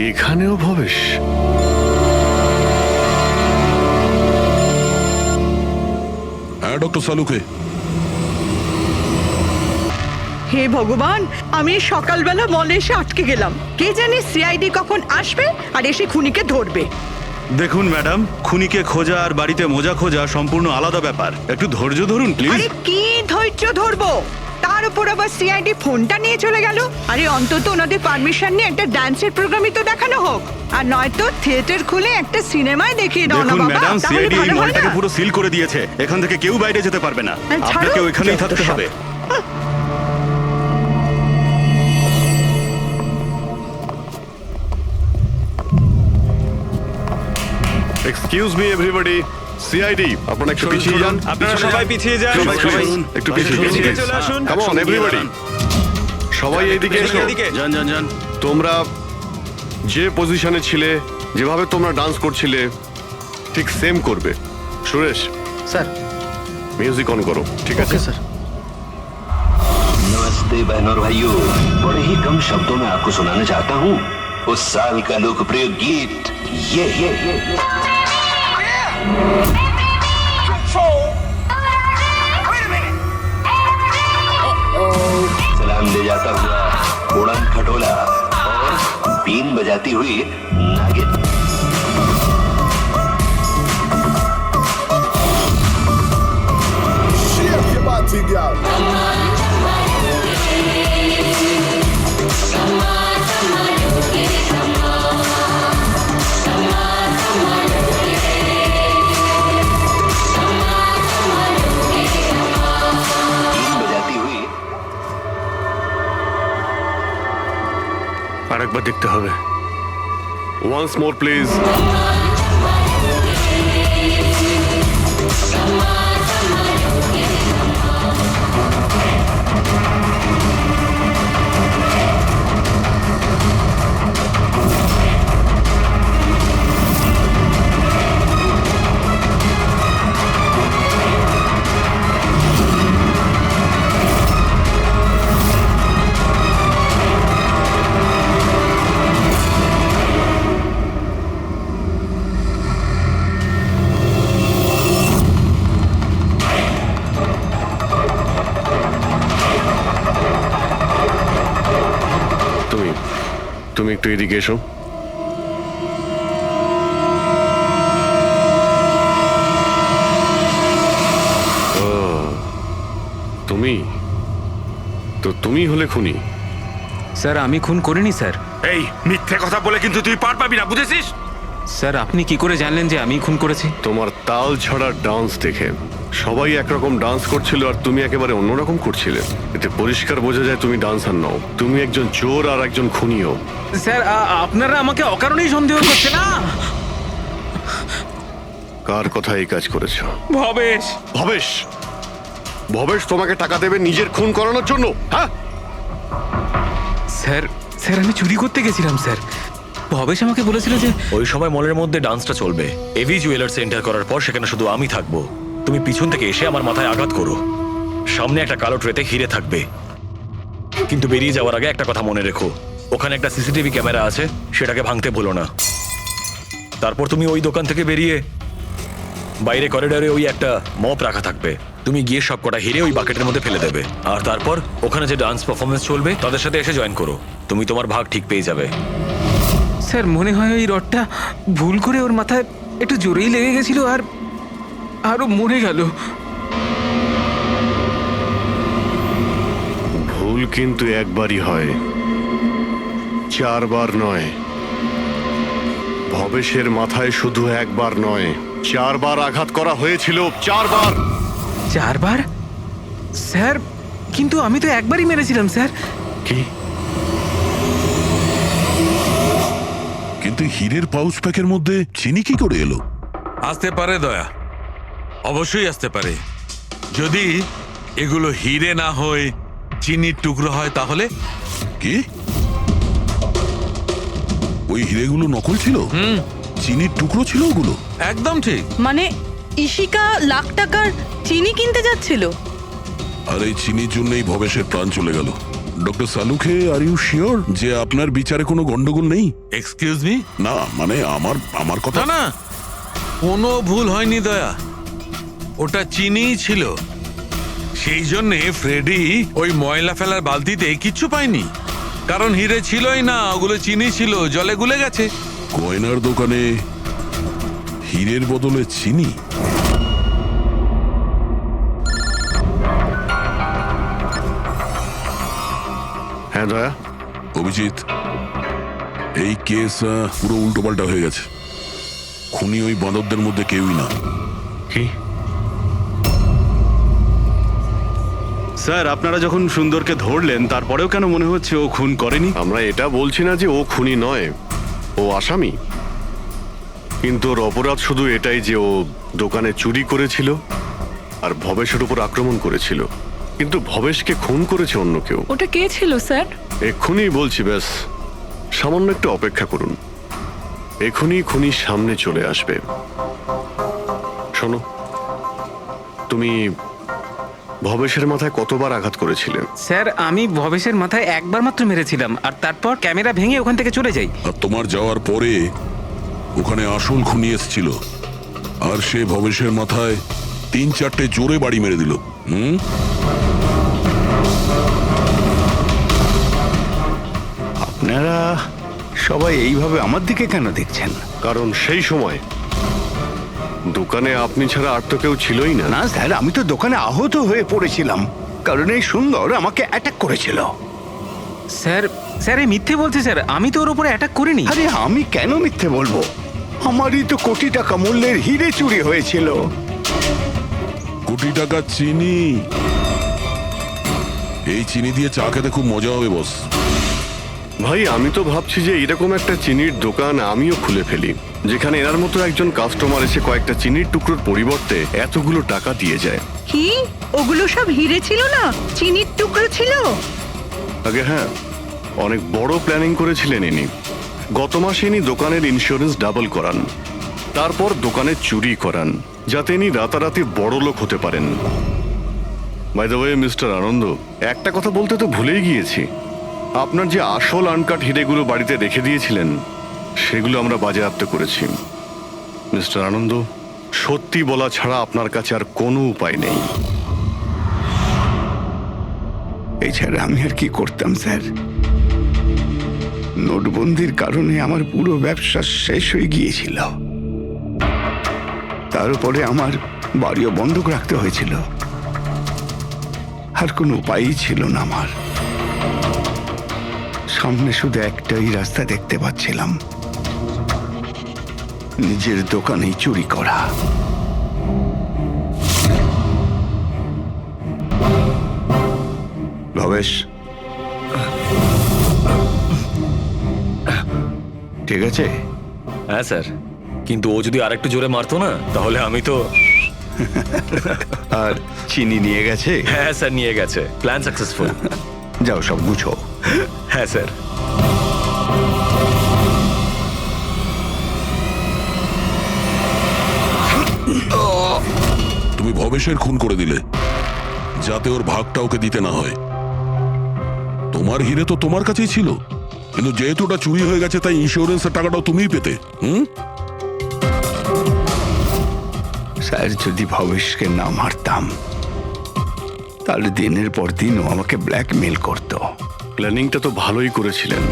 এখানেও ভবেশ? হ্যাঁ ডক্টর সালুকে। হে ভগবান, আমি সকালবেলা মলে এসে আটকে গেলাম। কে জানে সিআইডি কখন আসবে আর এসে খুনিকে ধরবে। দেখুন ম্যাডাম, খুনিকে খোঁজা আর বাড়িতে মোজা খোঁজা সম্পূর্ণ আলাদা ব্যাপার। একটু ধৈর্য ধরুন প্লিজ। আরে কি ধৈর্য ধরবো, তার উপর আবার সিআইডি ফোনটা নিয়ে চলে গেল। আরে অন্তত ওনাদের পারমিশন নিয়ে একটা ডান্সের প্রোগ্রামই তো দেখানো হোক, আর নয়তো থিয়েটার খুলে একটা সিনেমায় দেখিয়ে দাও না দেখুন বাবা, ম্যাডাম, তাহলে সিআইডি এই ভালো হয় মলটাকে না? পুরো সিল করে দিয়েছে। এখান থেকে কেউ বাইরে যেতে পারবে না, ছাড়ো, আপনাকে ওইখানেই যত থাকতে সব। হবে। এক্সকিউজ মি এভরিবডি, সিআইডি আপনারা একটু পিছিয়ে যান। আপনারা সবাই পিছিয়ে যান। সবাই একটু পিছিয়ে এদিকে চলে আসুন। কাম অন এভরিবডি, সবাই এইদিকে এসো। এদিকে। যান যান যান। তোমরা যে পজিশনে ছিলে, যেভাবে তোমরা ডান্স করছিলে, ঠিক সেম করবে। সুরেশ স্যার। মিউজিক অন করো। ঠিক আছে স্যার। नमस्ते बहनों और भाइयों, बड़े ही कम शब्दों में आपको सुनाना चाहता हूँ उस साल का लोकप्रिय गीत ये सलाम ले जाता हुआ उड़न खटोला और बीन बजाती हुई नागिन। আরেকবার দেখতে হবে। Once more please. তুমি একটু এদিকে এসো। তুমি তো তুমি হলে খুনি? স্যার আমি খুন করিনি স্যার। এই মিথ্যে কথা বলে কিন্তু তুই পার পাবি না, বুঝেছিস? স্যার আপনি কি করে জানলেন যে আমি খুন করেছি? তোমার তাল ছড়া ডান্স দেখে সবাই একরকম ডান্স করছিল আর তুমি একেবারে অন্যরকম করছিলে। এতে পরিষ্কার বোঝা যায় তুমি ডান্সার নও, তুমি একজন চোর আর একজন খুনিও। স্যার আপনারা আমাকে অকারণেই সন্দেহ করছেন না? কার কথা এই কাজ করেছো? ভবেশ। ভবেশ? ভবেশ তোমাকে টাকা দেবে নিজের খুন করানোর জন্য? হ্যাঁ স্যার, স্যার আমি চুরি করতে গেছিলাম স্যার। ভবেশ আমাকে বলেছিল যে ওই সময় মলের মধ্যে ডান্সটা চলবে। এভি জুয়েলার্স এন্টার করার পর সেখানে শুধু আমি থাকবো। তুমি পিছন থেকে এসে আমার মাথায় আঘাত করো। সামনে একটা কালো ট্রেতে হিরে থাকবে, কিন্তু বেরিয়ে যাওয়ার আগে একটা কথা মনে রেখো, ওখানে একটা সিসিটিভি ক্যামেরা আছে, সেটাকে ভাঙতে ভুলো না। তারপর তুমি ওই দোকান থেকে বেরিয়ে বাইরে করিডোরে ওই একটা মপ রাখা থাকবে, তুমি গিয়ে সব কটা হিরে ওই বাকেটের মধ্যে ফেলে দেবে। আর তারপর ওখানে যে ডান্স পারফরমেন্স চলবে তাদের সাথে এসে জয়েন করো, তুমি তোমার ভাগ ঠিক পেয়ে যাবে। স্যার মনে হয় ওই রডটা ভুল করে ওর মাথায় একটু জোরেই লেগে গেছিল আর আরো মরে গেল। ভুল কিন্তু একবারই হয়, 4 বার নয়। ভবেশের মাথায় শুধু একবার নয়, 4 বার আঘাত করা হয়েছিল। 4 বার। 4 বার? স্যার কিন্তু আমি তো একবারই মেরেছিলাম স্যার। কি? কিন্তু হীরের পাউচ প্যাকের মধ্যে চিনি কি করে এলো? আসতে পারে দয়া, অবশ্যই আসতে পারে। যদি এগুলো হিরে না হয় চিনির টুকরো হয় তাহলে? কি ওই হিরেগুলো নকল ছিল? চিনির টুকরো ছিল ওগুলো? একদম ঠিক। মানে ইশিকা লাখ টাকার চিনি কিনতে যাচ্ছিল, আর এই চিনির জন্যই ভবেশের প্রাণ চলে গেল। Doctor Salunkhe, are you sure যে আপনার বিচারে কোনো গন্ডগোল নেই? Excuse me? না মানে আমার কথা না না, কোনো ভুল হয়নি দয়া, ওটা চিনিই ছিল। সেই জন্যে ফ্রেডি ওই ময়লা ফেলার বালতিতে কিচ্ছু পায়নি, কারণ হিরে ছিলই না, ওগুলো চিনি ছিল, জলে গুলে গেছে। গয়নার দোকানে হীরের বদলে চিনি? হ্যাঁ দয়া। অভিজিৎ, এই কেস পুরো উল্টোপাল্টা হয়ে গেছে। খুনি ওই বাঁদরদের মধ্যে কেউই না। কি স্যার, আপনারা যখন সুন্দরকে ধরলেন তারপরেও কেন মনে হচ্ছে ও খুন করেনি? আমরা এটা বলছি না যে ও খুনি নয়, ও আসামি। কিন্তু ওর অপরাধ শুধু এটাই যে ও দোকানে চুরি করেছিল আর ভবেশের উপর আক্রমণ করেছিল, কিন্তু ভবেশকে খুন করেছে অন্য কেউ। ওটা কে ছিল স্যার? এক্ষুনি বলছি, ব্যাস সামান্য একটু অপেক্ষা করুন, এক্ষুনি খুনি সামনে চলে আসবে। শোনো, তুমি ভবেশের মাথায় কতবার আঘাত করেছিলে? স্যার, আমি ভবেশের মাথায় একবার মাত্র মেরেছিলাম, আর তারপর ক্যামেরা ভেঙে ওখান থেকে চলে যাই। আর তোমার যাওয়ার পরে ওখানে আসল খুনি এসেছিল, আর সে ভবেশের মাথায় 3-4টে জোরে বাড়ি মেরে দিল। আপনারা সবাই এইভাবে আমার দিকে কেন দেখছেন? কারণ সেই সময় দোকানে আপনি ছাড়া আর তো কেউ ছিলই না। না স্যার, আমি তো দোকানে আহত হয়ে পড়েছিলাম, কারণ এই সুন্দর আমাকে অ্যাটাক করেছিল। স্যার, স্যার এই মিথ্যে বলছে স্যার, আমি তো ওর উপরে অ্যাটাক করিনি। আরে আমি কেন মিথ্যে বলবো? আমারই তো কোটি টাকা মূল্যের হিরে চুরি হয়েছিল। কোটি টাকা চিনি? এই চিনি দিয়ে চা খেতে খুব মজা হবে বস। ভাই, আমি তো ভাবছি যে এরকম একটা চিনির দোকান আমিও খুলে ফেলি, যেখানে এনার মতো একজন কাস্টমার এসে কয়েকটা চিনির টুকরোর পরিবর্তে এতগুলো টাকা দিয়ে যায়। কি ওগুলো সব হিরে ছিল না, চিনির টুকরো ছিল? আগে হ্যাঁ, অনেক বড় প্ল্যানিং করেছিলেন ইনি। গত মাসে ইনি দোকানের ইন্স্যুরেন্স ডাবল করান, তারপর দোকানে চুরি করান, যাতে ইনি রাতারাতি বড় লোক হতে পারেন। বাই দ্য ওয়ে মিস্টার আনন্দ, একটা কথা বলতে তো ভুলেই গিয়েছি, আপনার যে আসল আনকাট হিরেগুলো বাড়িতে রেখে দিয়েছিলেন সেগুলো আমরা বাজেয়াপ্ত করেছি। মিস্টার আনন্দ, সত্যি বলা ছাড়া আপনার কাছে আর কোনো উপায় নেই। এছাড়া আমি আর কি করতাম স্যার? নোটবন্দির কারণে আমার পুরো ব্যবসা শেষ হয়ে গিয়েছিল, তার উপরে আমার বাড়িও বন্ধক রাখতে হয়েছিল, আর কোনো উপায়ই ছিল না আমার। সামনে শুধু একটাই রাস্তা দেখতে পাচ্ছিলাম, নিজের দোকানেই চুরি করা। ভবেশ, ঠিক আছে? হ্যাঁ স্যার, কিন্তু ও যদি আরেকটু জোরে মারতো না, তাহলে আমি তো। আর চিনি নিয়ে গেছে? হ্যাঁ স্যার, নিয়ে গেছে। Plan successful. যাও সব গুছো। হ্যাঁ স্যার। তুমি ভবেশের খুন করে দিলে, যাতে ওর ভাগটা ওকে দিতে না হয়। তোমার হিরে তো তোমার কাছেই ছিল, কিন্তু যেহেতু ওটা চুরি হয়ে গেছে তাই ইন্স্যুরেন্সের টাকাটাও তুমিই পেতে। স্যার, যদি ভবেশকে না মারতাম তাহলে দিনের পর দিন ও আমাকে ব্ল্যাকমেল করতো। প্ল্যানিংটা তো ভালোই করেছিলেন।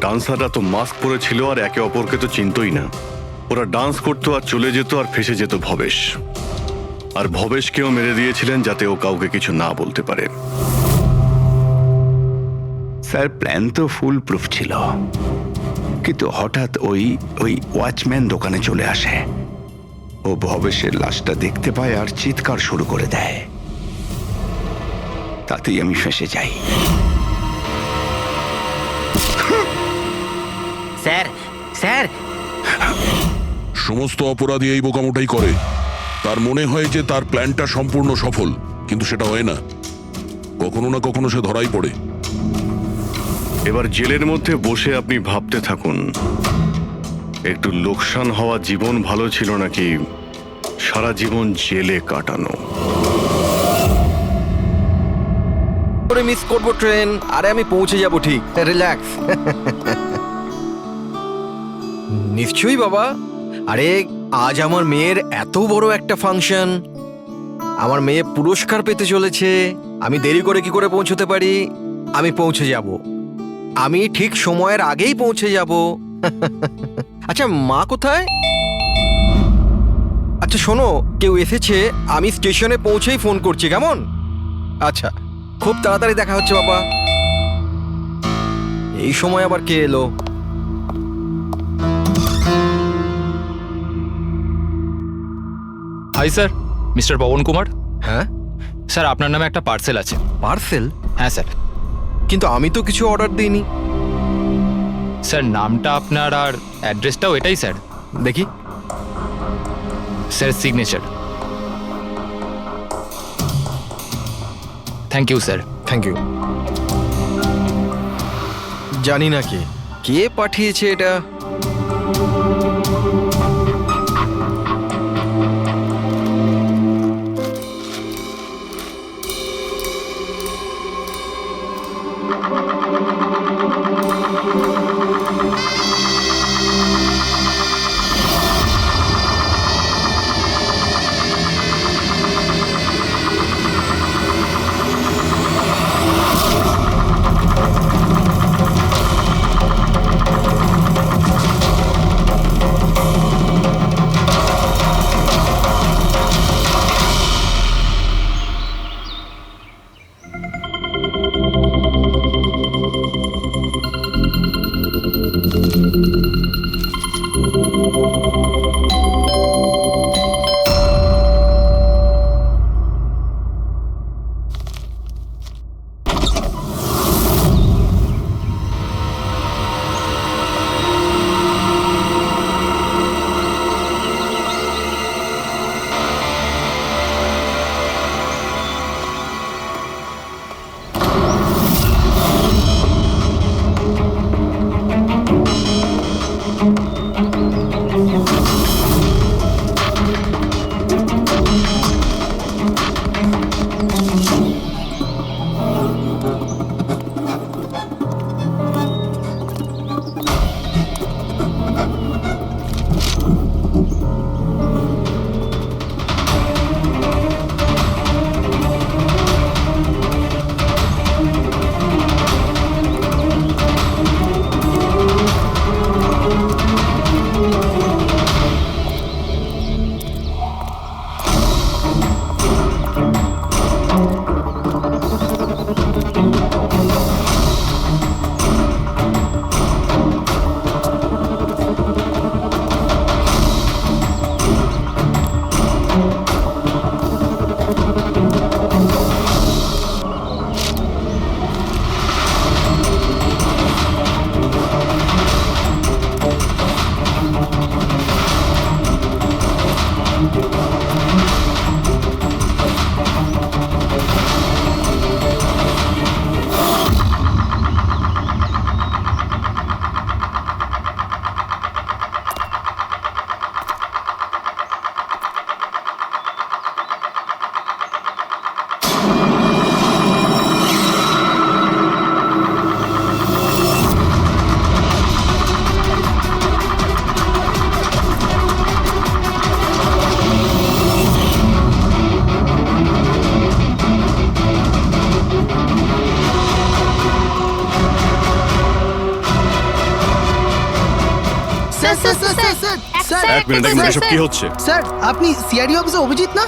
ডান্সাররা তো মাস্ক পরেছিল আর একে অপরকে তো চিনতই না। ওরা ডান্স করতো আর চলে যেত আর ফেসে যেত ভবেশ। আর ভবেশকেও মেরে দিয়েছিলেন যাতে ও কাউকে কিছু না বলতে পারে। স্যার, প্ল্যান তো ফুল প্রুফ ছিল, কিন্তু হঠাৎ ওই ওয়াচম্যান দোকানে চলে আসে। ও ভবেশের লাশটা দেখতে পায় আর চিৎকার শুরু করে দেয়, তাতেই আমি ফেঁসে যাই। স্যার, স্যার, সমস্ত অপরাধী এই বোকামোটাই করে। তার মনে হয় যে তার প্ল্যানটা সম্পূর্ণ সফল, কিন্তু সেটা হয় না। কখনো না কখনো সে ধরাই পড়ে। এবার জেলের মধ্যে বসে আপনি ভাবতে থাকুন, একটু লোকসান হওয়া জীবন ভালো ছিল নাকি সারা জীবন জেলে কাটানো। মিস করবো ট্রেন, আরে আমি পৌঁছে যাব ঠিক। রিল্যাক্স। নিশ্চয়ই বাবা, আরে আজ আমার মেয়ের এত বড় একটা ফাংশন, আমার মেয়ে পুরস্কার পেতে চলেছে। আমি দেরি করে কি করে পৌঁছতে পারি? আমি পৌঁছে যাব, আমি ঠিক সময়ের আগেই পৌঁছে যাব। আচ্ছা, মা কোথায়? আচ্ছা শোনো, কেউ এসেছে, আমি স্টেশনে পৌঁছেই ফোন করছি, কেমন? আচ্ছা, খুব তাড়াতাড়ি দেখা হচ্ছে বাবা। এই সময় আবার কে এলো? Hi sir, mister Pavan Kumar. হ্যাঁ স্যার, আপনার নামে একটা পার্সেল আছে। পার্সেল? হ্যাঁ স্যার। কিন্তু আমি তো কিছু অর্ডার দিইনি। স্যার, নামটা আপনার আর অ্যাড্রেসটাও এটাই স্যার। দেখি। Sir, signature. Thank you sir. Thank you. জানি না কে পাঠিয়েছে এটা। এক মিনিট এসব কি হচ্ছে? স্যার, আপনি সিআইডি অফিসে অভিজিৎ না?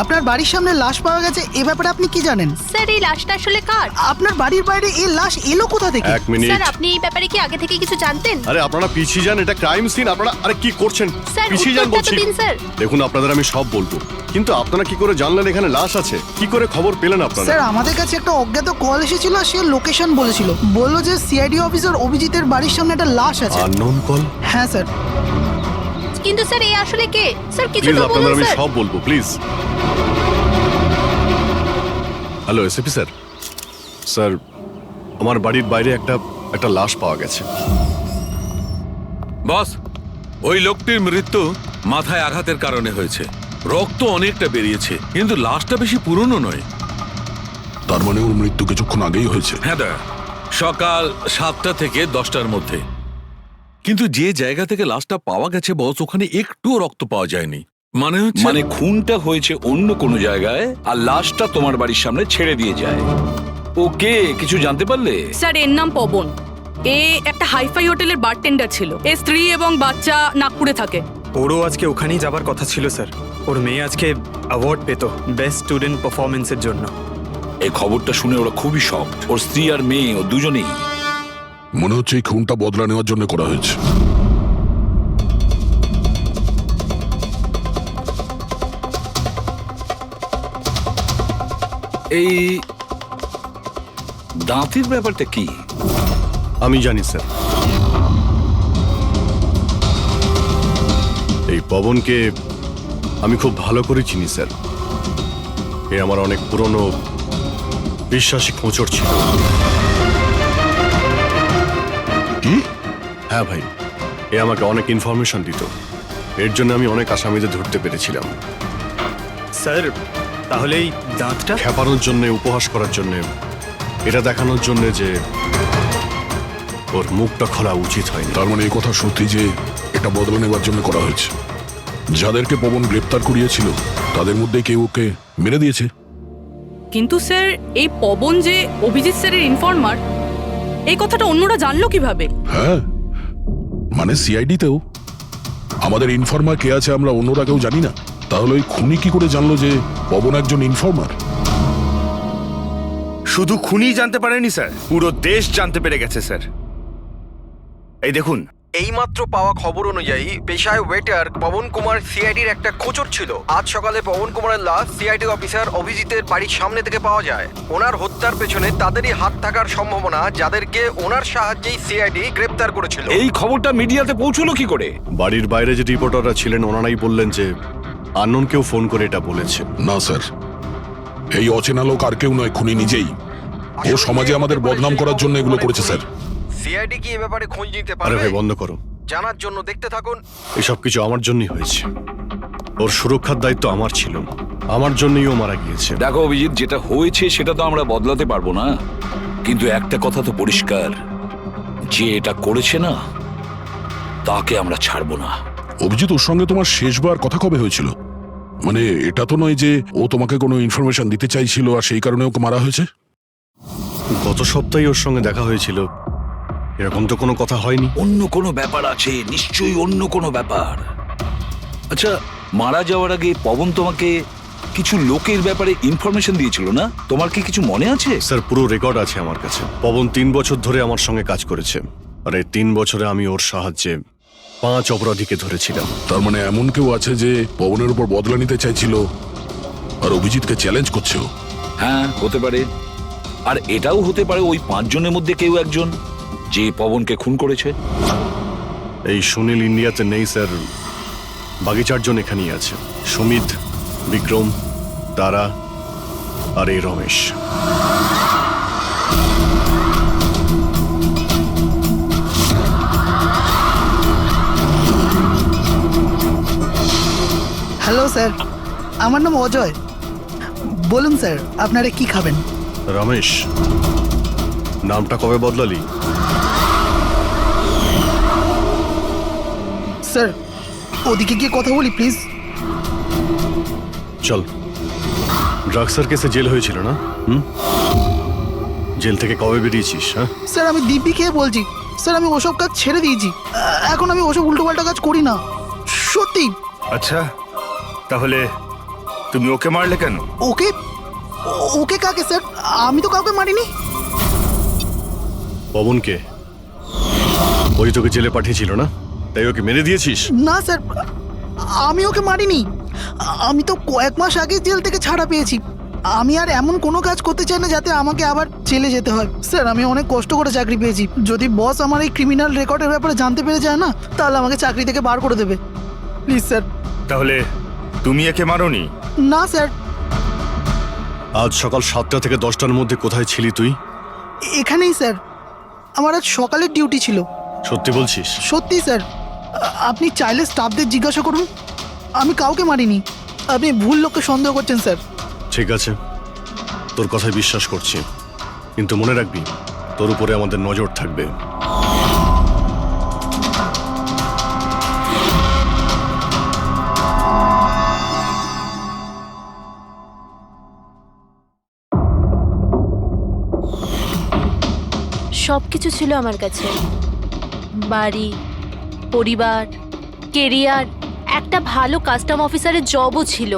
আপনার বাড়ির সামনে লাশ পাওয়া গেছে, এ ব্যাপারে আপনি কি জানেন? স্যার, এই লাশটা আসলে কার? আপনার বাড়ির বাইরে এই লাশ এলো কোথা থেকে? এক মিনিট। স্যার, আপনি এই ব্যাপারে কি আগে থেকে কিছু জানতেন? আরে আপনারা পিছিয়ে যান, এটা ক্রাইম সিন। আপনারা আরে কি করছেন? স্যার, পিছিয়ে যান উত্তরটা তো বলছি। দিন, স্যার। দেখুন, আপনাদের আমি সব বলবো, কিন্তু আপনারা কি করে জানলেন এখানে লাশ আছে? কি করে খবর পেলেন আপনারা? স্যার, আমাদের কাছে একটা অজ্ঞাত কল এসেছিল, সে লোকেশন বলেছিল, বললো যে সিআইডি অফিসার অভিজিতের বাড়ির সামনে একটা লাশ আছে। Unknown call? হ্যাঁ স্যার। কিন্তু স্যার, এই আসলে কে? স্যার, কিছু প্লিজ তো আপনাদের বলুন আমি স্যার। সব বলবো, please. Hello SP sir. Sir, আমার বাড়ির বাইরে একটা লাশ পাওয়া গেছে। বস, ওই লোকটির মৃত্যু মাথায় আঘাতের কারণে হয়েছে। রক্ত অনেকটা বেরিয়েছে, কিন্তু লাশটা বেশি পুরনো নয়। তার মানে ওর মৃত্যু কিছুক্ষণ আগেই হয়েছে? হ্যাঁ দা, সকাল 7টা থেকে 10টার মধ্যে। কিন্তু যে জায়গা থেকে লাশটা পাওয়া গেছে বস, ওখানে একটুও রক্ত পাওয়া যায়নি। মানে হচ্ছে মানে খুনটা হয়েছে অন্য কোনো জায়গায় আর লাশটা তোমার বাড়ির সামনে ছেড়ে দিয়ে যায়। ওকে কিছু জানতে পারলে? স্যার এর নাম পবন। এ একটা হাইফাই হোটেলের বারটেন্ডার ছিল। এর স্ত্রী এবং বাচ্চা নাগপুরে থাকে। ওরও আজকে ওখানেই যাবার কথা ছিল স্যার। ওর মেয়ে আজকে অ্যাওয়ার্ড পেত বেস্ট স্টুডেন্ট পারফরমেন্সের জন্য। এই খবরটা শুনে ওরা খুবই শক। ওর স্ত্রী আর মেয়ে ও দুজনেই। মনে হচ্ছে এই খুনটা বদলা নেওয়ার জন্য করা হয়েছে। এই দাঁতের ব্যাপারটা কি? আমি জানি স্যার। এই পবনকে আমি খুব ভালো করে চিনি স্যার। এ আমার অনেক পুরনো বিশ্বাসী খোঁচর ছিল। কি? হ্যাঁ ভাই, এ আমাকে অনেক ইনফরমেশন দিত। এর জন্য আমি অনেক আসামিদের ধরতে পেরেছিলাম। স্যার তাহলে এই দাঁতটা খেপানোর জন্য, উপহাস করার জন্য, এটা দেখানোর জন্য যে ওর মুখটা খোলা উচিত হয়নি। তার মানে এই কথা সত্যি যে এটা বদলা নেওয়ার জন্য করা হয়েছে। যাদেরকে পবন গ্রেপ্তার করিয়েছিল তাদের মধ্যে কেউ ওকে মেরে দিয়েছে। কিন্তু স্যার এই পবন যে অভিজিৎ স্যারের ইনফর্মার, এই কথাটা অন্যরা জানলো কিভাবে? হ্যাঁ, মানে সিআইডিতেও আমাদের ইনফর্মার কে আছে আমরা অন্যরা কেউ জানি না। তাহলে ওই খুনি কি করে জানলো যে পবন একজন ইনফর্মার? শুধু খুনি জানতে পারেনি স্যার, পুরো দেশ জানতে পেরে গেছে স্যার। এই দেখুন, এইমাত্র পাওয়া খবর অনুযায়ী পেশায় ওয়েটার পবন কুমার সিআইডির একটা খোঁচর ছিল। আজ সকালে পবন কুমারের লাশ সিআইডি অফিসার অভিজিতের বাড়ির সামনে থেকে পাওয়া যায়। ওনার হত্যার পেছনে তাদেরই হাত থাকার সম্ভাবনা, যাদেরকে ওনার সাহায্যেই সিআইডি গ্রেপ্তার করেছিল। এই খবরটা মিডিয়াতে পৌঁছলো কি করে? বাড়ির বাইরে যে রিপোর্টাররা ছিলেন ওনারাই বললেন যে আননোন কেউ ফোন করে এটা বলেছে। না স্যার, এই অচেনা লোক আর কেউ নয়, খুনি নিজেই। ও সমাজে আমাদের বদনাম করার জন্য এগুলো করেছে স্যার। সিআইডি কি এ ব্যাপারে খোঁজ নিতে আরে পারবে? ভাই বন্ধ করো, জানার জন্য দেখতে থাকুন। এসব কিছু আমার জন্যই হয়েছে। ওর সুরক্ষার দায়িত্ব আমার ছিল, আমার জন্যই ও মারা গিয়েছে। দেখো অভিজিৎ, যেটা হয়েছে সেটা তো আমরা বদলাতে পারবো না, কিন্তু একটা কথা তো পরিষ্কার, যে এটা করেছে না তাকে আমরা ছাড়বো না। অভিজিৎ, ওর সঙ্গে তোমার শেষবার কথা কবে হয়েছিল? মানে এটা তো নয় যে ও তোমাকে কোনো ইনফরমেশন দিতে চাইছিল আর সেই কারণে ওকে মারা হয়েছে? গত সপ্তাহে ওর সঙ্গে দেখা হয়েছিল, এরকম তো কোনো কথা হয়নি। অন্য কোনো ব্যাপার আছে, নিশ্চয়ই অন্য কোনো ব্যাপার। আচ্ছা, মারা যাওয়ার আগে পবন তোমাকে কিছু লোকের ব্যাপারে ইনফরমেশন দিয়েছিল না? তোমার কি কিছু মনে আছে? স্যার পুরো রেকর্ড আছে আমার কাছে। পবন 3 বছর ধরে আমার সঙ্গে কাজ করেছে, আর এই 3 বছরে আমি ওর সাহায্যে 5 অপরাধীকে ধরেছিলাম। তার মানে এমন কেউ আছে যে পবনের উপর বদলা নিতে চাইছিল আর অভিজিৎকে চ্যালেঞ্জ করছে? হ্যাঁ, হতে পারে। আর এটাও হতে পারে ওই 5 জনের মধ্যে কেউ একজন যে পবনকে খুন করেছে। এই সুনীল ইন্ডিয়াতে নেই স্যার, বাকি 4 জন এখানেই আছে। সুমিত, বিক্রম, তারা আর এই রমেশ। হ্যালো স্যার, আমার নাম অজয়। বলুন স্যার, আপনারা কি খাবেন? রমেশ, নামটা কবে বদলালি? স্যার ওদিকে গিয়ে কথা বলি প্লিজ। চল। ড্রাগসের কেসে জেল হয়েছিল না? জেল থেকে কবে বেরিয়েছিস? হ্যাঁ স্যার, আমি দিব্যি খেয়ে বলছি স্যার, আমি ওসব কাজ ছেড়ে দিয়েছি। এখন আমি ওসব উল্টোপাল্টা কাজ করি না, সত্যি। আচ্ছা, তাহলে তুমি ওকে মারলে কেন? ওকে? ওকে কাকে স্যার? আমি তো কাউকে মারিনি। পবনকে? ওই তোকে জেলে পাঠিয়েছিল না, তাই ওকে মেরে দিয়েছিস? না স্যার, আমি ওকে মারিনি। আমি তো কয়েক মাস আগে জেল থেকে ছাড়া পেয়েছি। আমি আর এমন কোনো কাজ করতে চাই না যাতে আমাকে আবার জেলে যেতে হয়। স্যার আমি অনেক কষ্ট করে চাকরি পেয়েছি। যদি বস আমার এই ক্রিমিনাল রেকর্ডের ব্যাপারে জানতে পেরে যায় না, তাহলে আমাকে চাকরি থেকে বার করে দেবে। Please sir. তাহলে তুমি একে মারোনি? না স্যার। আজ সকাল 7টা থেকে 10টার মধ্যে কোথায় ছিলি তুই? এখানেই স্যার, আমার আজ সকালের ডিউটি ছিল। সত্যি বলছিস? সত্যি স্যার, আপনি চাইলে স্টাফদের জিজ্ঞাসা করুন, আমি কাউকে মারিনি। আপনি ভুল লোককে সন্দেহ করছেন স্যার। ঠিক আছে, তোর কথায় বিশ্বাস করছি, কিন্তু মনে রাখবি তোর উপরে আমাদের নজর থাকবে। সব কিছু ছিল আমার কাছে, বাড়ি, পরিবার, কেরিয়ার, একটা ভালো কাস্টম অফিসারের জবও ছিল।